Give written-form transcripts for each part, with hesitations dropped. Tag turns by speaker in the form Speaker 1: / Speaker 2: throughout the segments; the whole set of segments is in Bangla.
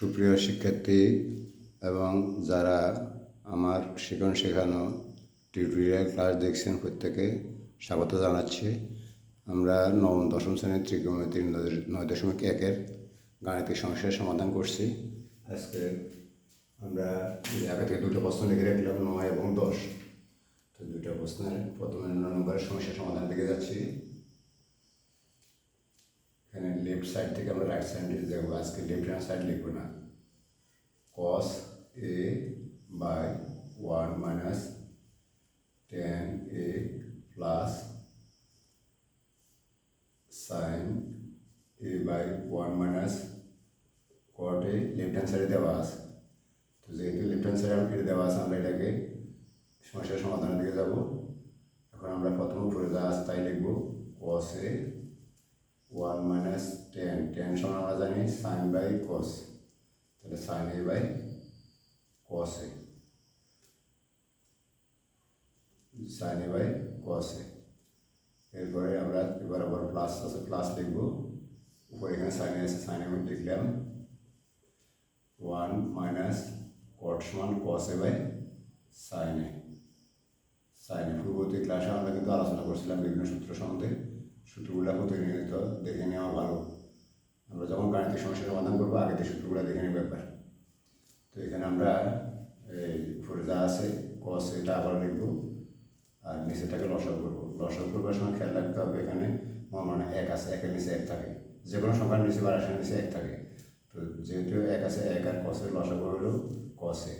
Speaker 1: সুপ্রিয় শিক্ষার্থী এবং যারা আমার শেখানো টিউটোরিয়াল ক্লাস দেখছেন প্রত্যেকে স্বাগত জানাচ্ছি। আমরা নবম দশম শ্রেণীর ত্রিকোণমিতি 9.1-এর গাণিতিক সমস্যার সমাধান করছি। আজকে আমরা আগে থেকে দুটো প্রশ্ন লিখে রাখলাম, 9 এবং 10। তো দুটো প্রশ্নের প্রথমে 9 নম্বরের সমস্যার সমাধান দিকে যাচ্ছি। এখানে লেফট সাইড থেকে আমরা রাইট সাইড যাবো। আজকে লেফট হ্যান্ড সাইড লিখবো না। cos a by 1 minus tan a plus sin a by 1 minus cot a left hand সাইডে দেওয়া আছে। তো যেহেতু লেফট হ্যান্ড সাইডে এটা দেওয়া আছে, আমরা এটাকে সমস্যার সমাধানের দিকে যাব। এখন আমরা প্রথম উপরে যা আছে তাই লিখব। cos a 1 minus tan সমান আমরা জানি sin by cos, তাহলে sin a by cos a, sin a by cos a। এরপরে আমরা এবার আবার প্লাস আছে, প্লাস লিখব। উপরে এখানে sin a আছে, sin a লিখলাম 1 minus cot সমান cos a by sin a। sin a পূর্ববর্তী ক্লাসে আমরা কিন্তু আলোচনা করছিলাম বিভিন্ন সূত্র সম্বন্ধে। সূত্রগুলো প্রতিনিয়ত দেখে নেওয়া ভালো। আমরা যখন গাণিতিক সমস্যার সমাধান করবো আগে থেকে সূত্রগুলো দেখে নেওয়ার ব্যাপার। তো এখানে আমরা এই উপরে যা আছে cos এটা আবার লিখবো, আর নিচেটাকে লসাগু করবো। লসাগু করবার সময় খেয়াল রাখতে হবে এখানে মানে 1 আছে, 1-এর নিচে 1 থাকে। যে কোনো সংখ্যার নিচে বা রাশির নিচে 1 থাকে। তো যেহেতু 1 আছে, 1 আর cos এর লসাগু হলো cos a।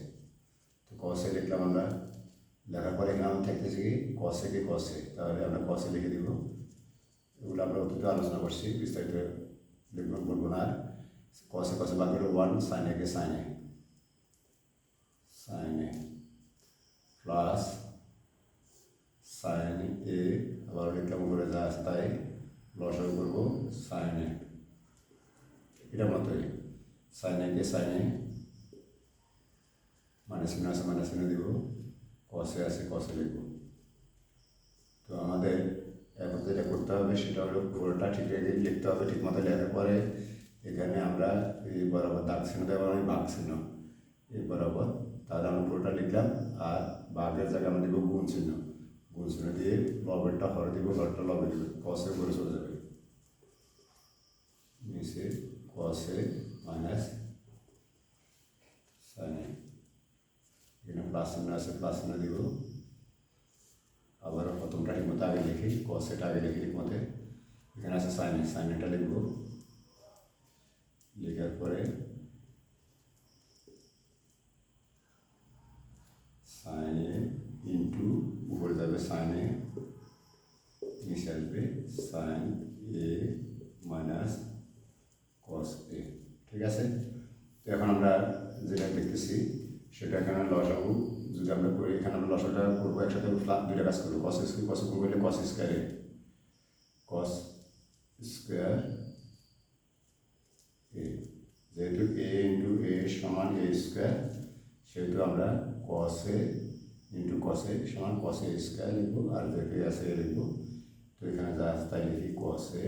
Speaker 1: তো cos a লিখলাম আমরা। লেখার পরে এখানে আমরা থাকতেছি কি cos a K cos a, তাহলে আমরা cos a লিখে দিব। এগুলো আমরা অতীতে আলোচনা করছি, বিস্তারিত বলবো না। cos a বাদ গেল 1, sin a K sin a, sin a plus sin a আবার লিখলাম উপরে যা আছে তাই লসাগু করবো sin a। এটা মতোই sin a K sin a, minus চিহ্ন আছে মাইনাস চিহ্ন দিব, cos a আছে cos a লিখব। তো আমাদের এখন যেটা করতে হবে সেটা হলো পুরোটা ঠিক লিখতে হবে। ঠিক মতো লেখার পরে এখানে আমরা এই বরাবর দাগ চিহ্ন দেওয়া মানে ভাগ চিহ্ন, এই বরাবর তাহলে আমরা পুরোটা লিখলাম। আর ভাগের জায়গায় আমরা দিব গুণ চিহ্ন। গুণ চিহ্ন দিয়ে লবেরটা হরে দিব, হরটা লবে দিব, cos a করে চলে যাবে নিচে cos a minus sin a। এখানে প্লাস চিহ্ন আছে, প্লাস চিহ্ন দিব। আবার প্রথমটা ঠিক মতো আগে লিখি, cos এটা আগে লিখি ঠিক মতো। এখানে আছে sin a, sin এটা লিখব। লেখার পরে sin a ইন্টু উপরে যাবে sin a, নিচে আসবে sin a minus cos a। ঠিক আছে। তো এখন আমরা যেটা দেখতেছি সেটা এখানে লসাগু যদি আমরা করি, এখানে আমরা লসাগুটা করবো একসাথে, দুইটা কাজ করবো। cos করলে cos স্কোয়ারে, cos স্কোয়ার a, যেহেতু a ইন্টু a সমান a স্কোয়ার, সেহেতু আমরা cos a into cos a সমান cos a স্কোয়ার লিখবো। আর যেহেতু আছে a লিখবো। তো এখানে যা আছে তাই লিখি cos a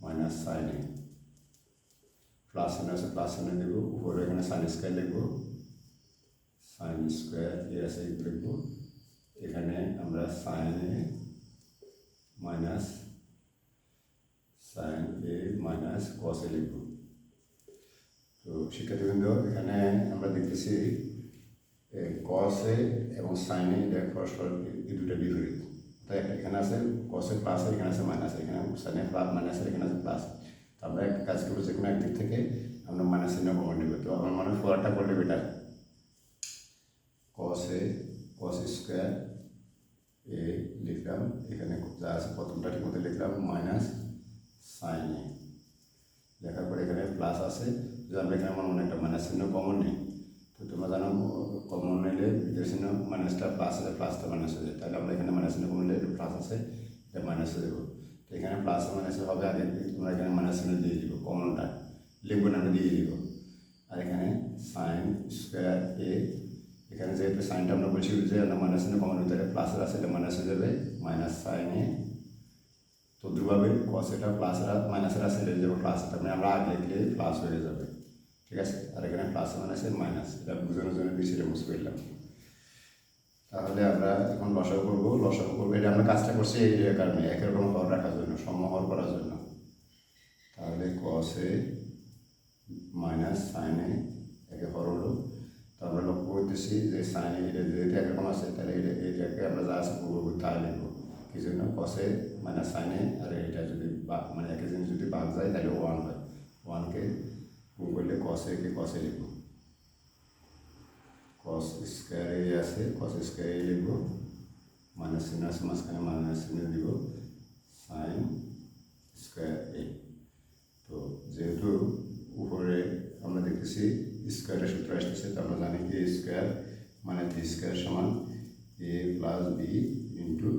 Speaker 1: minus sin a, plus চিহ্ন আছে প্লাস চিহ্ন দেব। উপরে এখানে sin স্কোয়ার লিখবো, sin স্কোয়ার এ আছে লিখব। এখানে আমরা sin a minus sin a minus cos a লিখব। তো শিক্ষার্থীবৃন্দ এখানে আমরা দেখতেছি cos a এবং sin a এটা পরস্পর এই দুটো বিপরীত। তাই এখানে আছে cos a প্লাস, এখানে আছে মাইনাস, এখানে sin a প্লাস মাইনাস, এখানে আছে প্লাস। তো আমরা একটা কাজ করবো, যে কোনো একদিক থেকে আমরা মাইনাস চিহ্ন কমন নেব। তো আমার মনে হয় ফোয়ারটা করলে better. cos a cos square a লিখলাম। এখানে যা আছে প্রথমটা ঠিক মতো লিখলাম মাইনাস sin a। লেখার পরে এখানে প্লাস আছে, যদি আমরা এখানে আমার মনে একটা মাইনাস চিহ্ন কমন নেই। তো তোমরা জানো কমন নিলে বিদ্যুৎ চিহ্ন মাইনাসটা প্লাস আছে, প্লাসটা মাইনাস হয়ে যায়। তাহলে আমরা এখানে মাইনাস চিহ্ন কমন নিলে এটা প্লাস আছে, এটা মাইনাস হয়ে দেবো। তো এখানে প্লাস মাইনাসে হবে, আগে তোমরা এখানে মাইনাস চিহ্ন দিয়ে দিব, কমনটা লিখবো না, আমরা দিয়ে দিব। আর এখানে sin স্কোয়ার a, এখানে যেহেতু সাইনটা আমরা বলছি যে আমরা মাইনাস চিহ্ন কমন ভিতরে প্লাসের আছে, এটা মাইনাস হয়ে যাবে মাইনাস sin a। তো দুভাবে cos এটা প্লাসের মাইনাসের আছে এটা যাবে প্লাস, তার মানে আমরা আগে লিখলে প্লাস হয়ে যাবে। ঠিক আছে। আর এখানে প্লাস মাইনাসে মাইনাস, এটা বোঝানোর জন্য পিছিয়ে মুছে ফেললাম। তাহলে আমরা এখন লসাগু করবো। এটা আমরা কাজটা করছি এই কারণে, একই রকম হর রাখার জন্য, সমহর করার জন্য। তাহলে কসে মাইনাস সাইনে একে হর হলো। তো আমরা লক্ষ্য করতেছি যে সাইনে এটা যেহেতু একরকম আছে, তাহলে এটাকে আমরা যা আছে পূর্ববর্তী তাই লিখবো। কি জন্য? কসে মাইনাস সাইনে, আর এটা যদি মানে একই জিনিস যদি ভাগ যায় তাহলে 1 হয়। 1কে গুণ করলে কসে লিখবো। কস স্কোয়ার এ আছে, কস স্কোয়ার এ লিখবো, মাইনাস চিহ্ন আছে মাঝখানে, মাইনাস চিহ্ন দিব, সাইন স্কোয়ার এ। তো যেহেতু উপরে আমরা দেখতেছি স্কোয়ারের সূত্র আসতেছে, তো আমরা জানি কি স্কোয়ার মানে বি স্কোয়ার সমান এ প্লাস বি ইন্টু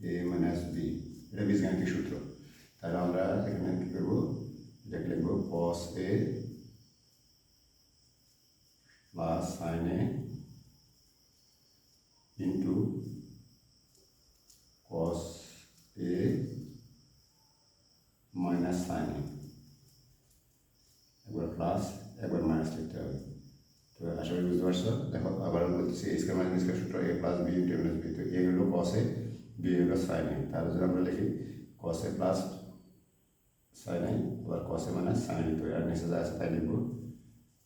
Speaker 1: এ মাইনাস বি, এটা বীজগাণিতিক সূত্র। তাহলে আমরা এখানে কী করবো, এটাকে লিখবো কস এ প্লাস সাইন এ ইন্টু কস এ মাইনাস সাইন এ, একবার প্লাস একবার মাইনাস লিখতে হবে। তো আশা করি বুঝতে পারছো। দেখো আবার বলতেছি স্কোয়ার মাইনাস স্কোয়ার সূত্র এ প্লাস বি ইন্টু এ মাইনাস বি। তো এ হলো কস এ, বি হলো সাইন এ। তাহলে যদি আমরা লিখি কস এ প্লাস সাইন এ, আবার কস এ মাইনাস সাইন এ। তো এর নিচে যা আছে তাই লিখবো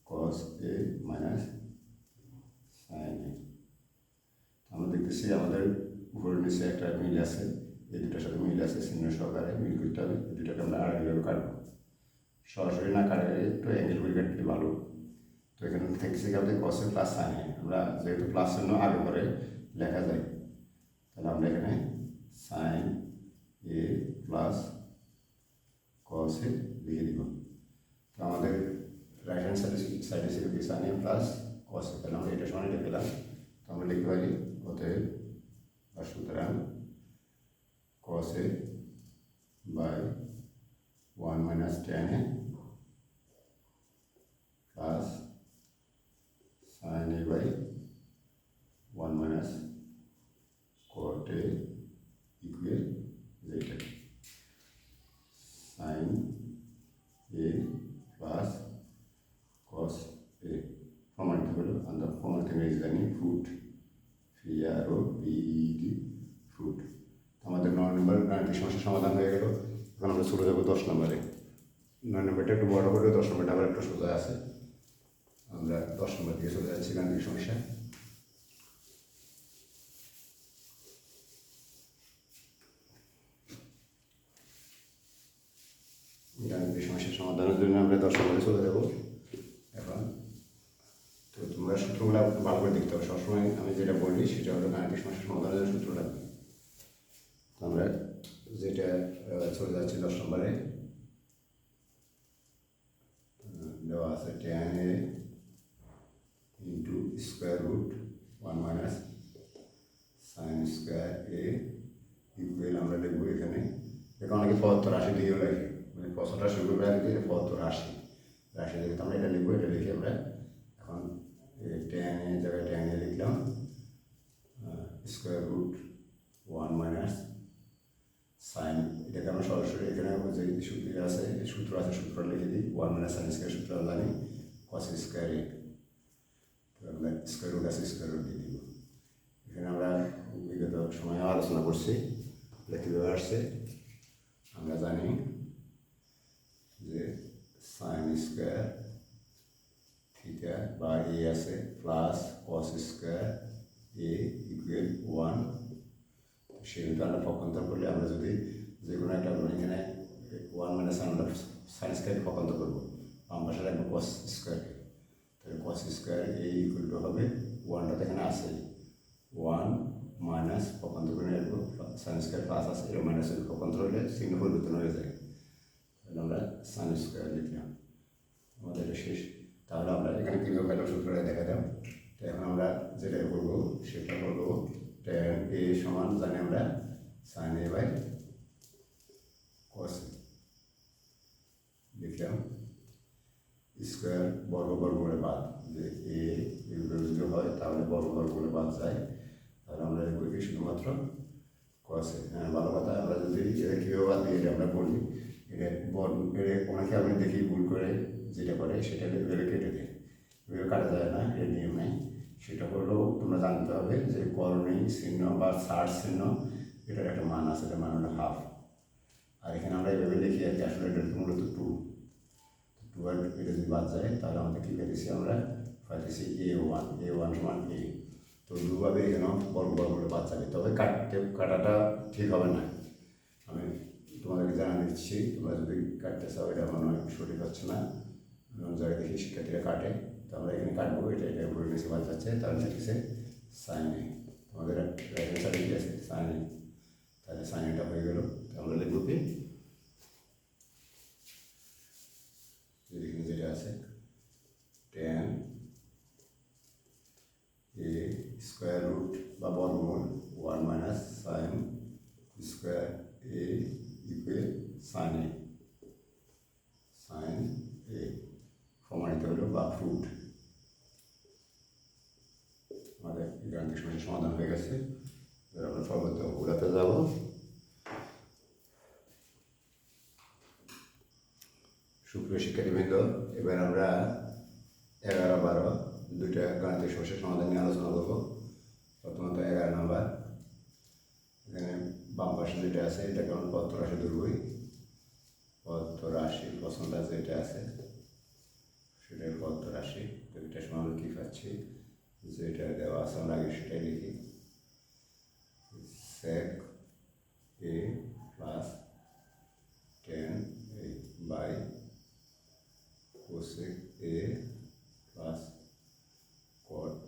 Speaker 1: কস এ মাইনাস সাইন এ। আমরা দেখতেছি আমাদের উপরের নিচে একটা মিল আছে, এই দুটার সাথে মিল আছে, চিহ্ন সহকারে মিল করতে হবে। এই দুটাকে আমরা আড়াইভাবে কাটবো, সরাসরি না কাটলে একটু অ্যাঙ্গেল করে কাটলে ভালো। তো এখানে দেখছি আমাদের কস এ প্লাস সাইন এ, আমরা যেহেতু প্লাস চিহ্ন আগে করে লেখা যায়, তাহলে আমরা এখানে সাইন এ প্লাস কস এ লিখে দিব। তো আমাদের রাইট হ্যান্ড সাইডে ছিল কি সাইন এ প্লাস কস এ, তাহলে আমরা এটা সমান এটা পেলাম। তো আমরা লিখতে পারি অতএব বা সুতরাং cos A by 1 minus tan A plus sine A by 1 minus cot A equal যেটা sine A plus cos A প্রমাণিত হলো। আমরা প্রমাণিত ইংরেজি জানি ফুট, FROOT ফুট। আমাদের 9 নম্বর গাণিতিক সমস্যার সমাধান হয়ে গেল। এখন আমরা চলে যাবো 10 নম্বরে। 9 নম্বরটা একটু বড় হলেও 10 নম্বরটা আবার একটু সোজা আছে। আমরা 10 নম্বর দিকে চলে যাচ্ছি গাণিতিক সমস্যা। গাণিতিক সমস্যার সমাধানের জন্য আমরা 10 নম্বরে চলে যাবো এখন। তো তোমরা সূত্রগুলো ভালো করে দেখতে হবে সবসময়। আমি যেটা বলি সেটা হলো গাণিতিক সমস্যার সমাধানের জন্য সূত্র লাগবে। তো আমরা যেটা চলে যাচ্ছি 10 নম্বরে, দেওয়া আছে tan a into square root 1 minus sine square A equal আমরা লিখবো এখানে। দেখো অনেকে পদার্থ রাশি দিয়েও লাগে, মানে প্রশ্নটা শুরু করে দিয়ে পদার্থ রাশি দেখে আমরা এটা লিখবো। এটা লিখে আমরা এখন tan a জায়গায় tan a লিখলাম, স্কোয়ার রুট 1 মাইনাস সাইন, এটাকে আমরা সরাসরি এখানে যে সূত্র আছে সূত্র লিখে দিই। 1 মাইনাস সাইন স্কোয়ার সূত্র জানি কস স্কোয়ার এ, তো আমরা স্কোয়ার রুট আছে স্কোয়ার রুট দিয়ে দিব। এখানে আমরা বিগত সময়ে আলোচনা করছি কীভাবে আসছে। আমরা জানি যে সাইন স্কোয়ার থিটা বা এ আছে plus cos square A equal 1। সেহেতু আমরা পক্ষান্তর করলে আমরা যদি যে কোনো একটা এখানে 1 মাইনাস সাইন স্কোয়ার পক্ষান্তর করবো, বাম পাশে রাখবো কস স্কোয়ারকে। তাহলে cos square A equal to হবে 1টা তো এখানে আছে, 1 মাইনাস পক্ষান্তর করে রাখবো সাইন স্কোয়ার প্লাস আছে, এর মাইনাস পক্ষান্তর হলে চিহ্ন পরিবর্তন হয়ে যায়। তাহলে আমরা সাইন স্কোয়ার লিখলাম, আমাদের এটা শেষ। তাহলে আমরা এখানে কীভাবে পেলাম সূত্রটা দেখা দাও। তো এখন আমরা যেটা করবো সেটা হলো tan a সমান জানি আমরা সাইন এ বাই কস এ লিখলাম, স্কোয়ার বর্গমূলে বাদ, যে এ এগুলো যদি হয় তাহলে বর্গমূলে বাদ যায়। তাহলে আমরা এগুলো কি শুধুমাত্র কস এ। হ্যাঁ, ভালো কথা। আমরা যদি এটা কীভাবে বাদ দিই এটা আমরা বলি, এটা অনেকে আমি দেখি ভুল করে যেটা করে সেটা এভাবে কেটে দেয়, এভাবে কাটা যায় না, এর নিয়ম নেই। সেটা হলো তোমরা জানতে হবে যে করণী চিহ্ন বা সার চিহ্ন এটার একটা মান আছে, এটার মান হলো হাফ। আর এখানে আমরা এভাবে লিখি আর কি, আসলে এটা মূলত টু আর এটা যদি বাদ যায় তাহলে আমাদের কী পেতেছি, আমরা পাইতেছি A1 সমান A। তো দুভাবে এখানে বর্গ করে বাদ যাবে, তবে কাটাটা ঠিক হবে না। আমি তোমাদেরকে জানা দিচ্ছি, তোমরা যদি কাটতে চাও, এটা মনে হয় সঠিক হচ্ছে না। জায়গায় দেখি শিক্ষার্থীরা কাটে, তো আমরা এখানে কাটবো, এটা উপরে নিচে বাদ যাচ্ছে, তাহলে লিখেছে সাইন এ। তোমাদের রাইট হ্যান্ড সাইডে কি আছে, সাইন এ। তাহলে সাইন এটা হয়ে গেল। আমরা লিখবো কি, এখানে যেটা আছে tan a স্কোয়ার রুট বা বর্গমূল 1 minus sine square a equal sine A, প্রমাণিত হলো বা রুট। আমাদের গাণিতিক সমস্যার সমাধান হয়ে গেছে। এবার আমরা পরবর্তী অঙ্কগুলোতে যাব। সুপ্রিয় শিক্ষার্থীবৃন্দ, এবার আমরা 11-12 দুইটা গাণিতিক সমস্যার সমাধান নিয়ে আলোচনা করব। প্রথমত 11 নম্বর, এখানে বাম পাশে যেটা আছে এটাকে আমরা পত্র রাশি ধরবই। পত্র রাশি প্রশ্নটা যেটা আছে সেটাই পত্র রাশি। তো এটার সময় আমরা কী পাচ্ছি, যেটা দেওয়া আছে আমরা আগে সেটাই লিখি, sec a plus tan a by cosec a plus cot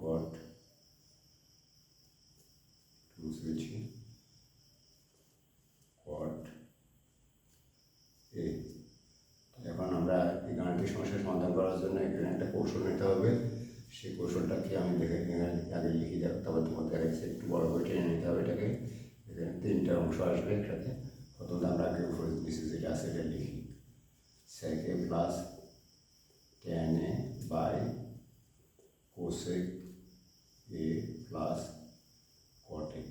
Speaker 1: cot বুঝেছি cot a। এখন আমরা এই গাণিতিক সমস্যার সমাধান করার জন্য এখানে একটা কৌশল নিতে হবে। সেই কৌশলটাকে আমি দেখে আগে লিখে দেবো, তবে তোমার দেখা যাচ্ছে একটু বড় করে টেনে নিতে হবে এটাকে। এখানে 3টা অংশ আসবে একসাথে। প্রথমত আমরা আগে উপরে নিচে যেটা আছে এটা লিখি, sec a plus tan a by cosec a plus cot a।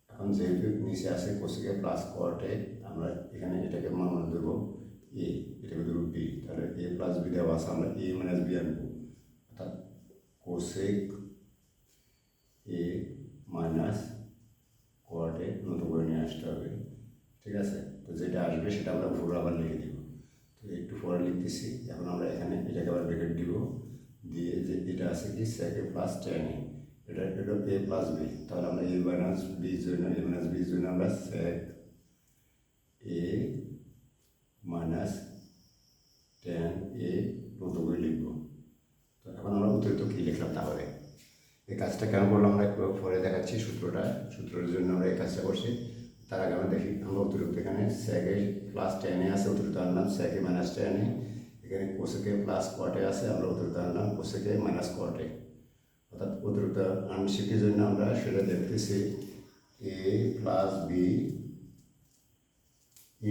Speaker 1: এখন যেহেতু নিচে আছে cosec a plus cot a, আমরা এখানে এটাকে মান দেবো a, এটাকে দেবো b, তাহলে a প্লাস b দেওয়া আছে, আমরা a মাইনাস b আনবো, অর্থাৎ cosec a minus cot a নতুন করে নিয়ে আসতে হবে। ঠিক আছে, তো যেটা আসবে সেটা আমরা উপরে আবার লিখে দিব। তো একটু পরে লিখতেছি। এখন আমরা এখানে এটাকে আবার ব্র্যাকেট দিব, দিয়ে যে এটা আছে কি sec a plus tan a, এটা a প্লাস b, তাহলে আমরা a মাইনাস b জন্য আমরা sec a minus tan a নতুন করে লিখব। তো এখন আমরা অতিরিক্ত কী লিখলাম, তাহলে এই কাজটা কেন করলাম আমরা একটু পরে দেখাচ্ছি। সূত্রের জন্য আমরা এই কাজটা করছি। তার আগে আমরা দেখি, আমরা অতিরিক্ত এখানে sec a plus tan a আছে, অতিরিক্ত আনলাম sec a minus tan a। এখানে cosec a plus cot a আছে, আমরা অতিরিক্ত আনলাম cosec a minus cot a। অর্থাৎ অতিরিক্ত আংশিকের জন্য আমরা সেটা দেখতেছি a plus b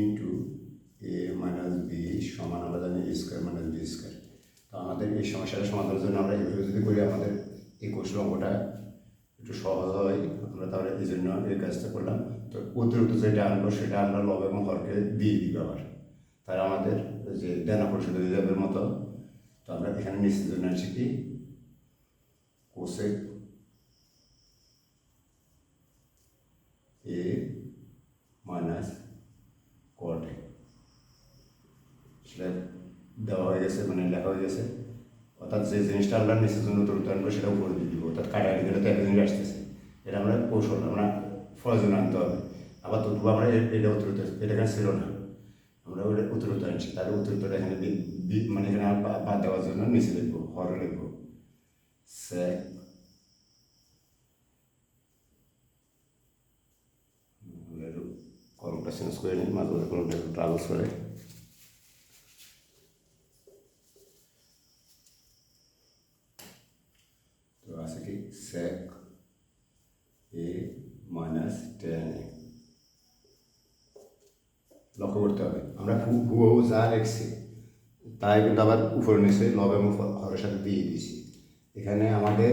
Speaker 1: into a minus b সমান আমরা জানি a square minus b square. তো আমাদের এই সমস্যাটা সমাধানের জন্য আমরা এইভাবে যদি করি, আমাদের এই কৌশল অঙ্কটা একটু সহজ হয়। আমরা তাহলে এই জন্য এই কাজটা করলাম। তো অতিরিক্ত যেটা আনবো সেটা আমরা লব এবং হরকে দিয়ে দিই আবার, তাহলে আমাদের যে ডানা পরিশোধ হয়ে যাবে মতো। তো আমরা এখানে নিচের জন্য আনছি কি cosec a minus cot a, সেটা দেওয়া হয়ে গেছে, মানে লেখা হয়ে গেছে। অর্থাৎ যে জিনিসটা আমরা নিচের জন্য অতিরিক্ত আনবো সেটা উপরে দিয়ে দিব, অর্থাৎ কাটাকাটি গেলে তো এক জিনিস আসতেছে। এটা আমরা কৌশল আমরা প্রয়োজন আনতে হবে। আবার তবু আমরা এটা অতিরিক্ত, এটা এখানে ছিল না, আমরা ওটা অতিরিক্ত আনছি, তাহলে অতিরিক্তটা এখানে মানে এখানে বাদ দেওয়ার জন্য নিচে লিখবো, হরে লিখবো sec কলমটা চেঞ্জ করে নিই, মাঝে মাঝে কলমটা একটু ট্রাভেলস করে। তো আছে কি sec a minus tan a। লক্ষ্য করতে হবে আমরা হুবহু যা লিখছি তাই কিন্তু আবার উপরে নিচে লব এবং হরের সাথে দিয়ে দিয়েছি। এখানে আমাদের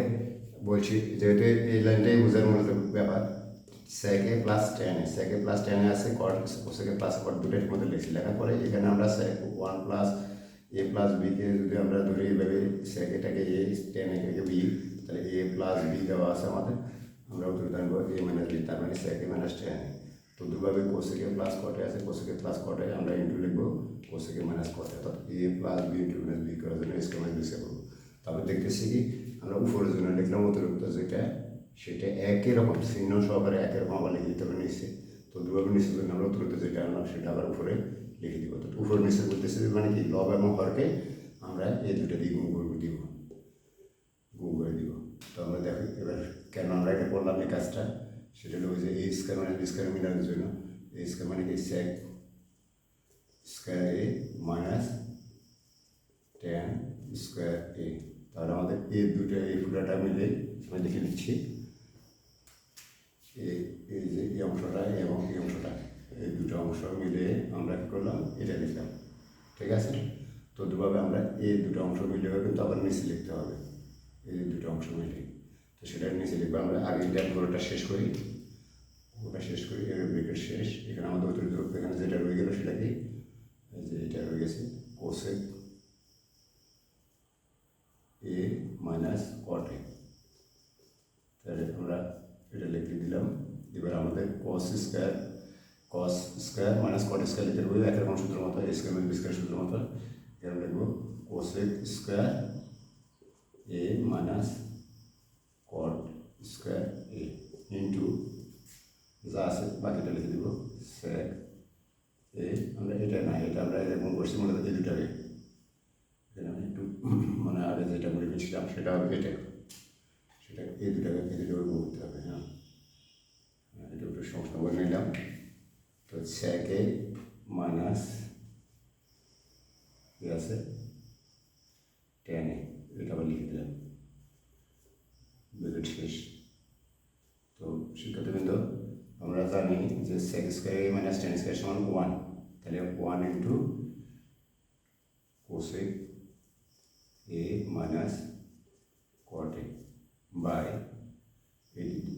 Speaker 1: বলছি যেহেতু এই লাইনটাই বোঝার মূলত ব্যাপার, সেকে প্লাস টেনে, সেকে প্লাস টেনে আছে কট, কোসেকে প্লাস কট দুটোর মধ্যে লিখছি। লেখার পরে এখানে আমরা সেক ওয়ান প্লাস এ প্লাস বিকে যদি আমরা ধরি এইভাবে, সেক এটাকে এ, টেন এটাকে বি, তাহলে এ প্লাস বি দেওয়া আছে আমাদের, আমরা উত্তর জানবো এ মাইনাস বি, তার মানে সেকে মাইনাস টেন। তো দুভাবে কোসেকে প্লাস কটে আছে, কোসেকে প্লাস কটে আমরা ইন্টু লিখবো কোসেকে মাইনাস কটে, অর্থাৎ A plus B into minus B করার জন্য স্কে মাইনাস বি সে করবো। তারপর দেখতেছি কি আমরা উপরের জন্য লিখলাম অতিরিক্ত যেটা, সেটা একই রকম চিহ্ন সহকারে একই রকম আবার লিখে দিতে হবে নিচে। তো দুভাবে নিচের জন্য আমরা অতিরিক্ত যেটা আনলাম সেটা আবার উপরে লিখে দিব। তো উপরে নিচে বলতেছি মানে কি লব এবং হরকে আমরা এই দুটো দিয়ে গুণ করে দিব, গুণ করে দিব। তো আমরা দেখো এবার কেন আমরা এটা করলাম এই কাজটা, সেটা হলো যে এ স্কোয়ার মানে বি স্কোয়ার মিলানোর জন্য। এ স্কোয়ার মানে কি সেক square A minus tan square এ। তাহলে আমাদের এই দুটো এই পুরাটা মিলে আমি লিখে দিচ্ছি, এই যে এই অংশটা এবং এই অংশটা, এই দুটো অংশ মিলে আমরা কী করলাম এটা লিখলাম, ঠিক আছে। তো দুভাবে আমরা এই দুটো অংশ মিলে কিন্তু আবার নিচে লিখতে হবে, এই দুটো অংশ মিলে। তো সেটা নিচে লিখবো আমরা। আগে এটা পুরোটা শেষ করি, ওটা শেষ করি, এর ব্রেকের শেষ। এখানে আমাদের অতিরিক্ত এখানে যেটা রয়ে গেলো সেটা কি, এই যে এটা রয়ে গেছে কোসেক এ মাইনাস কট এ। তাহলে আমরা এটা লিখে দিলাম। এবার আমাদের cos square minus cot square লিখে দেবো এক রকম সূত্র মতো, এ স্কোয়ার মাইনাস বি স্কোয়ার সূত্র মতো। এখানে লিখবো cosec square A minus cot square A into যা আছে বাকিটা লিখে দেবো সেক এ। আমরা এটা না, এটা আমরা এরকম করছি মূলত এই দুটাকে, এখানে আমি একটু মানে আগে যেটা করে নিয়েছিলাম সেটা হবে এটা, সেটা এই দুটাকে করতে হবে। হ্যাঁ, এটা একটু সংখ্যা করে নিলাম। তো সেকে মাইনাস আছে টেনে, এটা আবার লিখে দিলাম, ব্রেকেট শেষ। তো শিক্ষার্থীবৃন্দ আমরা জানি যে sec square A minus tan square সমান ওয়ান, তাহলে one into cosec A minus cot A by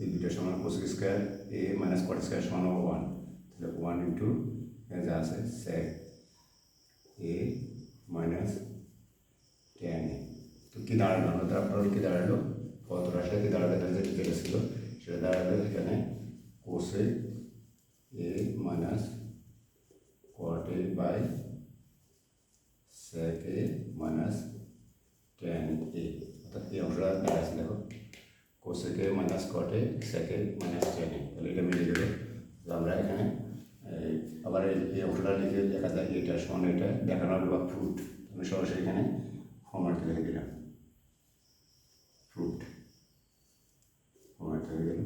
Speaker 1: এই দুটো সমান cosec square A minus cot square সমান ওয়ান, তাহলে ওয়ান ইন্টু যা আছে সেক এ মাইনাস টেন এ। তো কী দাঁড়ালো আমাদের, আপনার কী দাঁড়ালো, কত রাশিটা কী দাঁড়ালো, যেটা ছিল সেটা দাঁড়ালো এখানে cosec A minus cot A by sec A minus tan A. অর্থাৎ এই অংশটা দাঁড়াচ্ছে দেখো cosec A minus cot A sec A minus tan A, তাহলে এটা মিলে গেল। তো আমরা এখানে আবার এই অংশটা লিখে দেখা যায় এটা সমান এটা দেখানো হলো বা ফ্রুট, আমি সরাসরি এখানে ফর্মাটে লিখে দিলাম ফ্রুট, ফর্মাট হয়ে গেল।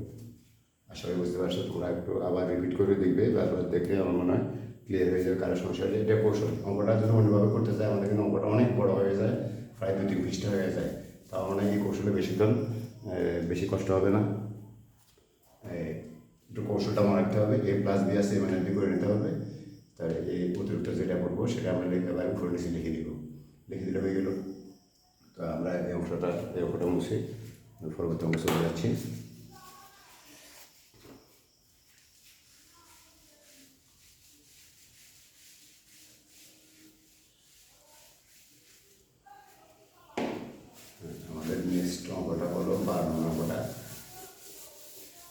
Speaker 1: আশা করি বুঝতে পারছো। তোমরা একটু আবার রিপিট করে দেখবে, তারপর দেখলে আমার মনে হয় ক্লিয়ার হয়ে যাবে। কারো সমস্যা হলে এটা কৌশল, অঙ্কটা যদি অন্যভাবে করতে চাই আমাদের কিন্তু অঙ্কটা অনেক বড় হয়ে যায়, প্রায় 2-3 পৃষ্ঠা হয়ে যায়। তাও মানে এই কৌশলে বেশি কষ্ট হবে না। একটু কৌশলটা মনে রাখতে হবে, এ প্লাস বি আছে মানে বি করে নিতে হবে। তাহলে এই অতিরিক্ত যেটা করবো সেটা আমরা লিখতে পারি, উপরে নিচে লিখে দিলে হয়ে গেল। তো আমরা এই অঙ্কটা মুছে পরবর্তী অঙ্ক চলে যাচ্ছি। আমাদের নেক্সট অঙ্কটা হলো 12 নম্বর অঙ্কটা।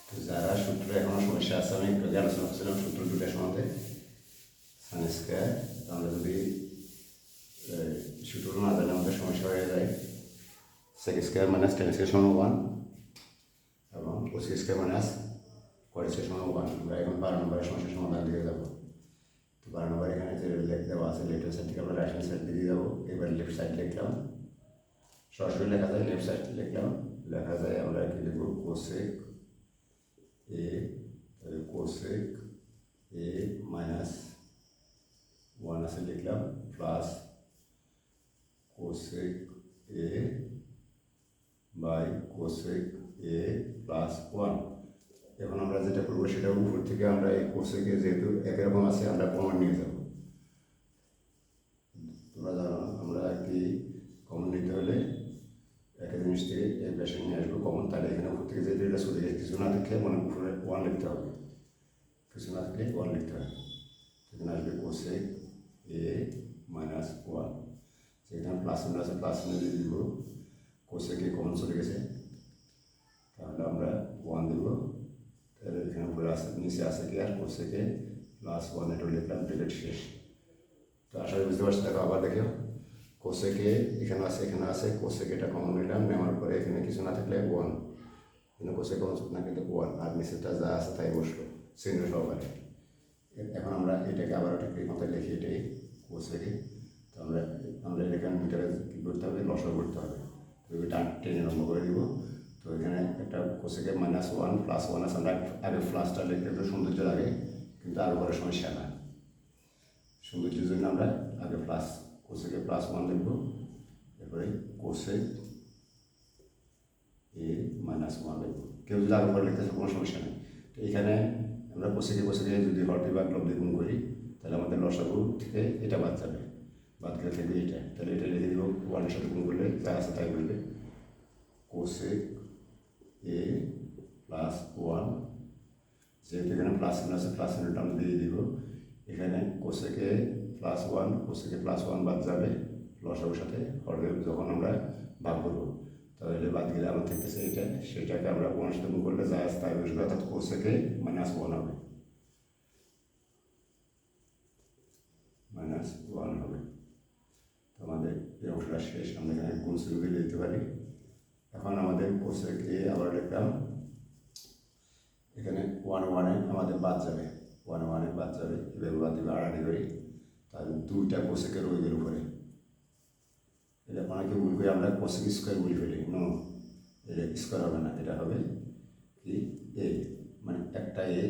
Speaker 1: তো যারা সূত্র এখনো সমস্যা আছে, আমি একটু আলোচনা করছিলাম সূত্র দুটো সমাধান সাইন স্কোয়ার। আমরা যদি সূত্র না জানলে আমাদের সমস্যা হয়ে যায়। Sec square minus tan square সমান ওয়ান এবং cosec square minus cot square সমান ওয়ান। আমরা এখন 12 নম্বরের সমস্যার সমাধান দিকে যাবো। তো 12 নম্বর এখানে যে দেওয়া আছে লেফট সাইড থেকে আমরা রাইট হ্যান্ড সাইড দিকে যাবো। এবার লেফট সাইড লিখলাম, সরাসরি লেখা যায় লেফট সাইড লিখলাম, লেখা যায় আমরা কি লিখবো কোসেক এ মাইনাস ওয়ান আছে লিখলাম plus cosec A by cosec A plus one. এখন আমরা যেটা করবো সেটা উপর থেকে আমরা এই কোসেকে যেহেতু একই রকম আছে আমরা কমন নিয়ে যাব। তোমরা জানো আমরা কি কমন নিতে হলে একটা জিনিস থেকে এই পাশে নিয়ে আসবো কমন, তাহলে এখানে উপর থেকে যেহেতু এটা চলে কিছু না লিখলে মনে উপরে 1 লিখতে হবে, কিছু না লিখলে 1 লিখতে হবে। সেখানে আসবে কোসেক এ মাইনাস 1, সেখানে প্লাস চিহ্ন আছে, প্লাস চিহ্ন দিয়ে দিব। কোসেক এ কমন চলে গেছে, তাহলে আমরা 1 দেব। তাহলে এখানে উপরে আছে, নিচে আছে কি আর কোসেক এ প্লাস 1 এটা লিখলাম, ব্রেকেট শেষ। তো আশা করি বুঝতে পারছি। দেখো আবার দেখো, কোসেক এ এখানে আছে, কোসেক এটা কমন নিলাম, নেওয়ার পরে এখানে কিছু না থাকলে 1, এখানে কোসেক কমন না কিন্তু 1, আর নিচেরটা যা আছে তাই বসলো চিহ্ন সহকারে। এখন আমরা এটাকে আবার ঠিক মতো লিখি, এটাই কোসেকে। তো আমরা এখানে মিটারে কী করতে হবে, লসাগু করতে হবে। তো এটা টেনে নম্বর করে দিব। তো এখানে একটা কোসেকে -1 প্লাস 1 আছে, আমরা আগে প্লাসটা লিখতে একটু সৌন্দর্য লাগে, কিন্তু আর পরে সমস্যা না। সৌন্দর্যের জন্য আমরা আগে কোসেকে +1 লিখব, এরপরে কোসেক এ -1 লিখব। কেউ যদি আগে পরে লিখতে কোনো সমস্যা নেই। তো এখানে আমরা কোসেকে যদি হরটি বা লব্ধি গুণ করি, তাহলে আমাদের লসাগু থেকে এটা বাদ যাবে, বাদ গেলে থাকবে এটা। তাহলে এটা লিখে দিব, 1 এর সাথে গুণ করলে যা আছে তাই বলবে। কোসেক এ +1, যেহেতু এখানে প্লাস চিহ্ন আছে, প্লাস চিহ্নটা আমরা দিয়ে দিব। এখানে কোসেকে +1, কোসেকে +1 বাদ যাবে লসাগুর সাথে হরকে যখন আমরা ভাগ করবো, তাহলে বাদ গেলে আমার থাকতেছে এটা, সেটাকে আমরা 1 এর সাথে গুণ করলে যা আছে তাই বসবে, অর্থাৎ কোসেকে -1 হবে, -1 হবে। তো আমাদের এই অংশটা শেষ। আমরা এখানে গুণ চিহ্ন দিয়ে দিতে পারি। এখন আমাদের কোসেক এ আবার লিখলাম, এখানে 1 আমাদের বাদ যাবে, 1 বাদ যাবে, এভাবে বাদ দিবে আড়াআড়ি করে। তাহলে 2টা কোসেকে রয়ে গেল উপরে। এটা অনেকে ভুল করে আমরা কোসেক স্কোয়ার বলে ফেলি, নো, এটা স্কোয়ার হবে না, এটা হবে কি এ, মানে একটা এ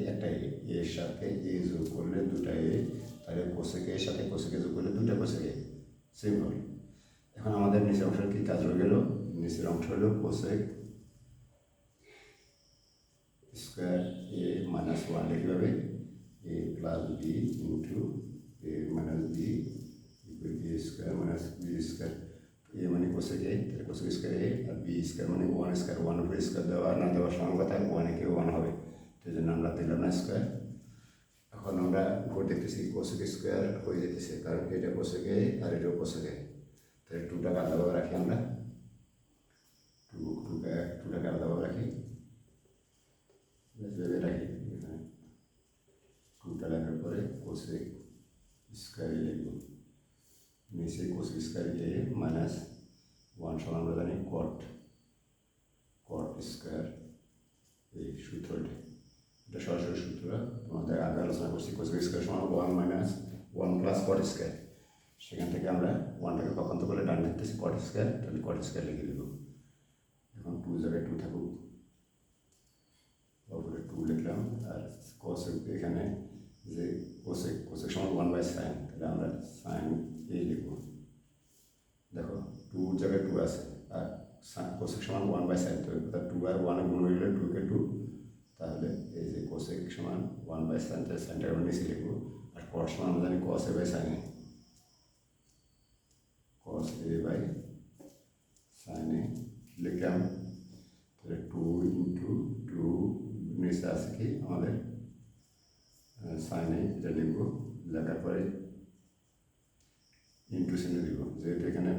Speaker 1: এর সাথে এ যোগ করলে 2টা এ, তাহলে কোসেক এর সাথে কোসেকে যোগ করলে 2টা কোসেক এ, সিম্পল। এখন আমাদের নিচের অংশের কি কাজ রয়ে গেল, নিচের অংশ হলো কোসেক স্কোয়ার এ -1 লিখতে হবে, এ প্লাস বি ইন্টু এ মাইনাস বি ইকুয়াল এ স্কোয়ার মাইনাস বি স্কোয়ার। এ মানে কোসেক এ, তাহলে কোসেক স্কোয়ার এ, আর বি স্কোয়ার মানে 1 স্কোয়ার, 1 উপরে স্কোয়ার দেওয়া না দেওয়ার সমান কথা, 1 এ 1 হবে, তো এই জন্য আমরা দিলাম না স্কোয়ার। এখন আমরা উপর দেখতেছি কোসেক স্কোয়ার হয়ে যেতেছে, কারণ এটা কোসেক এ আর এটাও কোসেক এ। তাহলে 2টাকে আলাদাভাবে রাখি, আমরা 2টাকে আলাদাভাবে রাখি, রাখি এখানে 2টা লেখার পরে কোসেক স্কোয়ার এ লিখব, নিচে কোসেক স্কোয়ার এ -1 সমান আমরা জানি কট স্কোয়ার এই সূত্র, এটা সরাসরি সূত্র তোমাদের আগে আলোচনা করছি। কোসেক স্কোয়ার সমান 1 + কট স্কোয়ার। সেখান থেকে আমরা 1টাকে পক্ষান্তর করলে ডান লিখতেছি কট স্কোয়ার, তাহলে কট স্কোয়ার লিখে দেব। এখন 2 জায়গায় 2 থাকুক, তারপরে 2 লিখলাম। আর কোসেক এখানে যে কোসেক সমান 1/sin, তাহলে আমরা sin a লিখব। দেখো 2 জায়গায় 2 আছে, আর কোসেক সমান 1/sin, তো 2 আর 1 গুণ হইলে 2 কে 2, তাহলে এই যে কোসেক সমান 1/sin, তাহলে সাইনটা আমরা নিচে লিখব। আর কস সমান আমরা জানি cos a/sin a, cos a/sin a লিখলাম। তাহলে 2 × 2 নিচে আছে কি আমাদের sin a, এটা লিখব। লেখার পরে ইন্টু চিহ্ন দিব, যেহেতু এখানে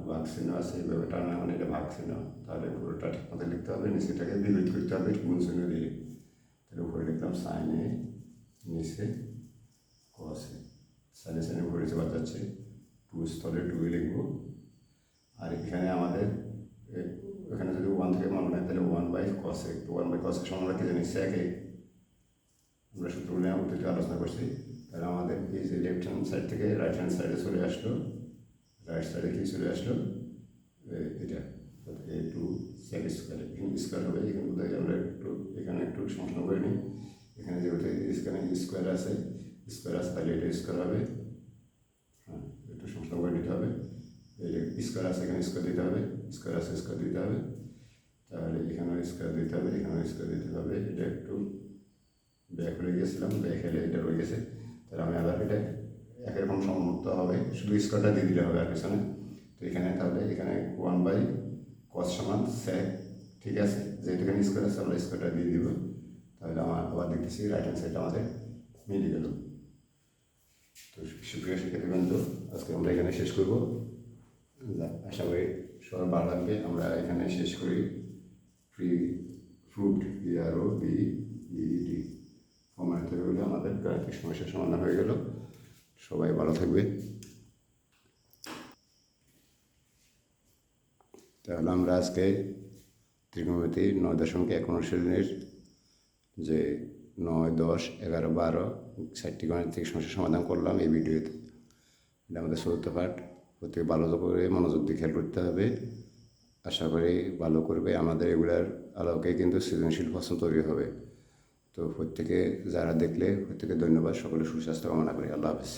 Speaker 1: ভাগ চিহ্ন আছে, এইভাবে টানা মানে এটা ভাগ চিহ্ন, তাহলে পুরোটা ঠিক মতো লিখতে হবে, নিচেটাকে বিপরীত করতে হবে গুণ চিহ্ন দিয়ে। তাহলে উপরে লিখলাম sin a, নিচে cos a, sin উপরে নিচে বাদ যাচ্ছে, 2 স্থলে 2 লিখব। আর এখানে আমাদের এখানে যদি 1 থেকে মনে হয়, তাহলে 1/cos a, তো 1/cos a সমান আমরা কি জানি sec a, আমরা সূত্রগুলো অতীতে আলোচনা করছি। তাহলে আমাদের এই যে লেফট হ্যান্ড সাইড থেকে রাইট হ্যান্ড সাইডে চলে আসলো, রাইট সাইডে কি চলে আসলো, এটা a2 sec স্কোয়ার, এখানে স্কোয়ার হবে। এখানে বোধহয় আমরা এখানে একটু সমস্যা করে নিই, এখানে যেহেতু এখানে স্কোয়ার আছে, তাহলে এটা স্কোয়ার হবে, হ্যাঁ একটু সমস্যা করে নিতে হবে। এটা স্কোয়ার আছে, এখানে স্কোয়ার দিতে হবে, স্কোয়ার আছে স্কোয়ার দিতে হবে, তাহলে এখানেও স্কোয়ার দিতে হবে, এখানেও স্কোয়ার দিতে হবে। এটা একটু ব্যাক হয়ে গেছিলাম, ব্যাক হলে এটা রয়ে গেছে, তাহলে আমি আবার এটা একরকম সমমুক্ত হবে, শুধু স্কোয়ারটা দিয়ে দিলে হবে আর পিছনে। তো এখানে তাহলে এখানে 1/cos সমান sec, ঠিক আছে। যেহেতু এখানে স্কোয়ার আছে আমরা স্কোয়ারটা দিয়ে দিব, তাহলে আমার আবার দেখতেছি রাইট হ্যান্ড সাইডটা আমাদের মিলে গেল। তো সুপ্রিয় শিক্ষার্থীবৃন্দ, আজকে আমরা এখানে শেষ করব। আশা করি সবার ভালো লাগবে। আমরা এখানে শেষ করি প্রুভড PROVED ফর্মেট তৈরি হলে আমাদের গাণিতিক সমস্যার সমাধান হয়ে গেল। সবাই ভালো থাকবে। তাহলে আমরা আজকে ত্রিকোণমিতি 9.1 অনুশীলনের যে 9, 10, 11, 12 4টি গাণিতিক সমস্যার সমাধান করলাম এই ভিডিওতে। এটা আমাদের চতুর্থ পাঠ। প্রত্যেকে ভালো করে মনোযোগ দিয়ে খেয়াল করতে হবে। আশা করি ভালো করবে। আমাদের এগুলার আলোকে কিন্তু সৃজনশীল প্রশ্ন তৈরি হবে। তো প্রত্যেকে যারা দেখলে প্রত্যেকে ধন্যবাদ। সকলে সুস্বাস্থ্য কামনা করি। আল্লাহ হাফেজ।